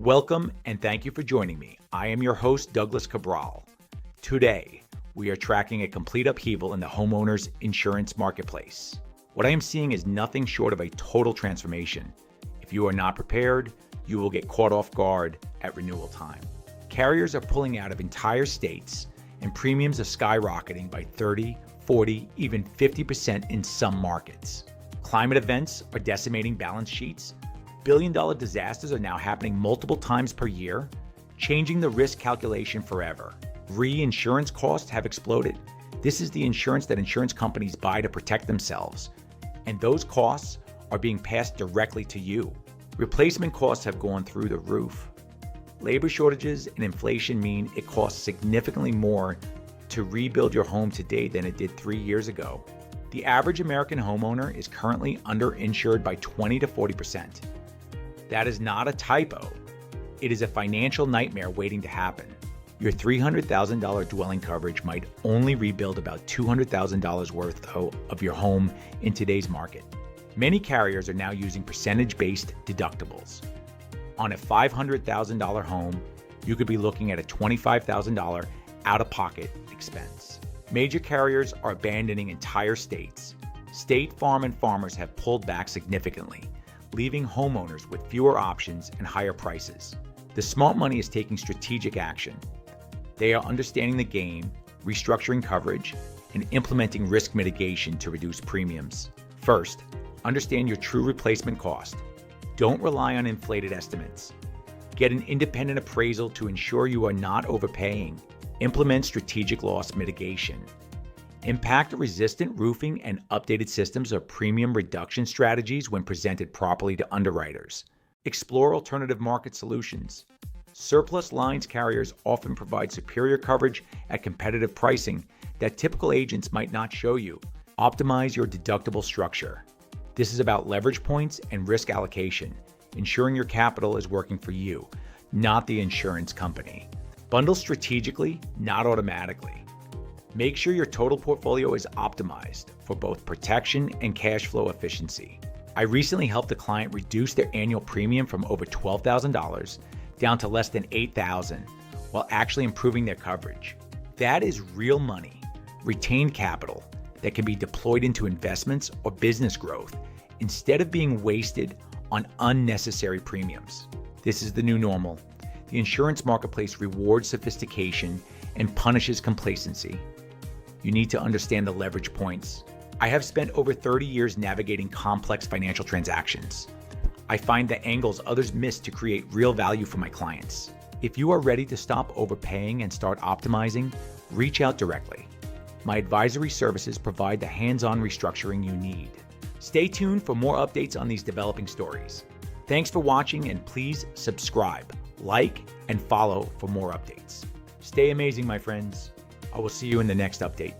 Welcome and thank you for joining me. I am your host, Douglas Cabral. Today, we are tracking a complete upheaval in the homeowners insurance marketplace. What I am seeing is nothing short of a total transformation. If you are not prepared, you will get caught off guard at renewal time. Carriers are pulling out of entire states and premiums are skyrocketing by 30, 40, even 50% in some markets. Climate events are decimating balance sheets. Billion-dollar disasters are now happening multiple times per year, changing the risk calculation forever. Reinsurance costs have exploded. This is the insurance that insurance companies buy to protect themselves, and those costs are being passed directly to you. Replacement costs have gone through the roof. Labor shortages and inflation mean it costs significantly more to rebuild your home today than it did 3 years ago. The average American homeowner is currently underinsured by 20 to 40%. That is not a typo. It is a financial nightmare waiting to happen. Your $300,000 dwelling coverage might only rebuild about $200,000 worth of your home in today's market. Many carriers are now using percentage-based deductibles. On a $500,000 home, you could be looking at a $25,000 out-of-pocket expense. Major carriers are abandoning entire states. State Farm and Farmers have pulled back significantly, leaving homeowners with fewer options and higher prices. The smart money is taking strategic action. They are understanding the game, restructuring coverage, and implementing risk mitigation to reduce premiums. First, understand your true replacement cost. Don't rely on inflated estimates. Get an independent appraisal to ensure you are not overpaying. Implement strategic loss mitigation. Impact-resistant roofing and updated systems are premium reduction strategies when presented properly to underwriters. Explore alternative market solutions. Surplus lines carriers often provide superior coverage at competitive pricing that typical agents might not show you. Optimize your deductible structure. This is about leverage points and risk allocation, ensuring your capital is working for you, not the insurance company. Bundle strategically, not automatically. Make sure your total portfolio is optimized for both protection and cash flow efficiency. I recently helped a client reduce their annual premium from over $12,000 down to less than $8,000 while actually improving their coverage. That is real money, retained capital that can be deployed into investments or business growth instead of being wasted on unnecessary premiums. This is the new normal. The insurance marketplace rewards sophistication and punishes complacency. You need to understand the leverage points. I have spent over 30 years navigating complex financial transactions. I find the angles others miss to create real value for my clients. If you are ready to stop overpaying and start optimizing, reach out directly. My advisory services provide the hands-on restructuring you need. Stay tuned for more updates on these developing stories. Thanks for watching and please subscribe, like, and follow for more updates. Stay amazing, my friends. I will see you in the next update.